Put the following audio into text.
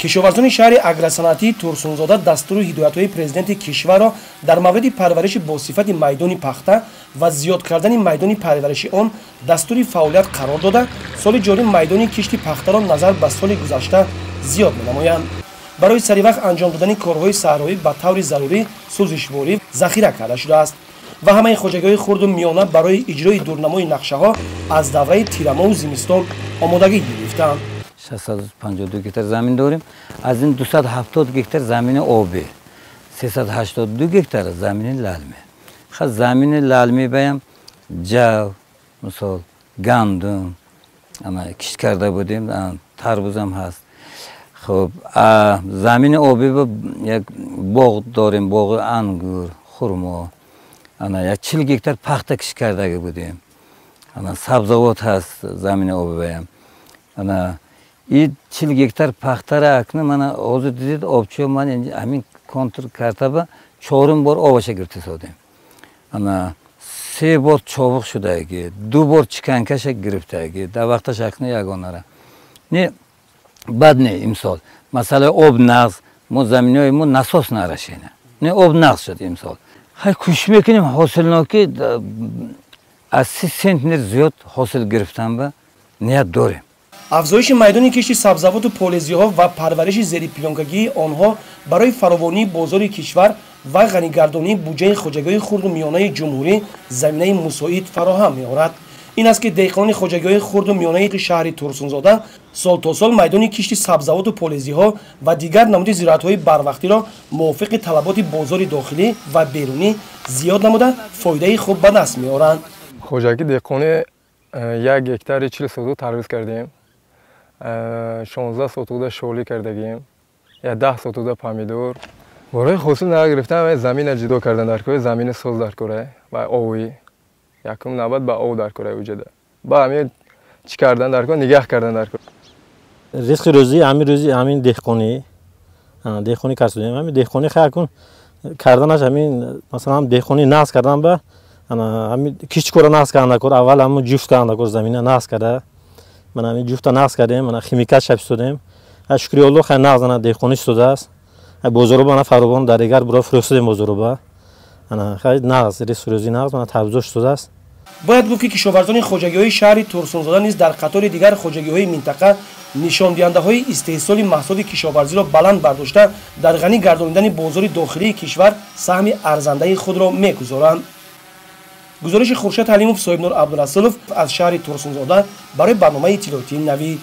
кишоварзони шаҳри агросанъатии турсунзода дастури ҳидоятҳои президенти кишварро дар мавриди парвариши босифати майдони пахта ва зиёд кардани майдони парвариши он дастури фаъолият қарор дода, соли ҷорӣ майдони кишти пахтаро назар ба соли гузашта зиёд менамоянд. барои саривақт анҷом додани корҳои саҳроӣ ба таври зарурӣ сӯзишворӣ захира карда шудааст ва ҳамаи хоҷагиҳои хурду миёна барои иҷрои дурнамои нақшаҳо аз давраи тирамову зимистон омодагӣ гирифтанд. 652 гектар замин дорем. Аз ин 270 гектар замини обӣ, 382 гектар замини лалми. Хас замини лалми баям ҷав, мисол гандум, кишт карда будем, тарбузам ҳаст. Хуб, замини обӣ як боғ дорем, боғи ангур, хурмо. 40 гектар пахта кишт кардаги будем. Сабзавот ҳаст замини обӣ баям. И 40 гектар пахтара акна мана ҳозир дидед обчиҳо ман ҳамин контур картаба 4 бор оваша гирифта содем. 3 бор чобуқ шудаги, 2 бор чиканкаша гирифтаги, дар вақташ акна ягонара. Не бад не имсол. Масъалаи об нағз, мо заминиҳои мо насос нарашена. Не об нағз шуд имсол. Хай кӯшиш мекунем ҳосилноки аз 30 центнер зиёд ҳосил гирифтан ба ният дорем. афзоиши майдони кишти сабзавоту полезиҳо ва парвариши зерипленкагии онҳо барои фаровонии бозори кишвар ва ғанигардонии буҷаи хоҷагиҳои хурду миёнаи ҷумҳурӣ заминаи мусоид фароҳам меорад. ин аст ки деҳқонони хоҷагиҳои хурду миёнаи шаҳри турсунзода сол то сол майдони кишти сабзавоту полезиҳо ва дигар намуди зироатҳои барвақтиро мувофиқи талаботи бозори дохилӣ ва берунӣ зиёд намуда фоидаи хуб ба даст меоранд. хоҷагӣ деҳқони 1 гектари 40 сотук тарвиз кардем. 16 сотуда шоли кардагим, 10 сотуда помидор. Бораи ҳосил нагирифтам замина ҷудо кардан дар кори замини соз дар кори ва овӣ. Якум навбат ба ов дар кори уҷада. Ба ҳамин чӣ кардан дар кори нигаҳ кардан дар кори. ризқи рӯзӣ ҳамин деҳқонӣ кардем. ҳамин деҳқонӣ хакун карданаш ҳамин масалан деҳқонӣ нағз кардан ба ҳамин кишти кора нағз кардан кор аввал ҳамун ҷуфт кардан кор замина нағз карда. Мана ҳамин ҷуфта нағз кардем, мана химикат шапистодем. Шукри Аллоҳ хай нағз ана деҳқонӣ шудааст. Бозоро бана фаровон дар дигар бuro фурӯхтадем бозоро ба. Ана хай нағз ризқи рӯзӣ нағз мана тавзо шудааст. бояд гуфт ки кишоварзони хоҷагиҳои шаҳри турсунзода низ дар қатори дигар хоҷагиҳои минтақа нишондиҳандаҳои истеҳсоли маҳсулоти кишоварзиро баланд бардошта дар ғанӣ гардонидани бозори дохилии кишвар саҳми арзандаи худро мегузоранд. гузориши Хуршед Ҳалимов, Соҳибнур Абдурасулов аз шаҳри Турсунзода барои барномаи иттилоотии Навӣ.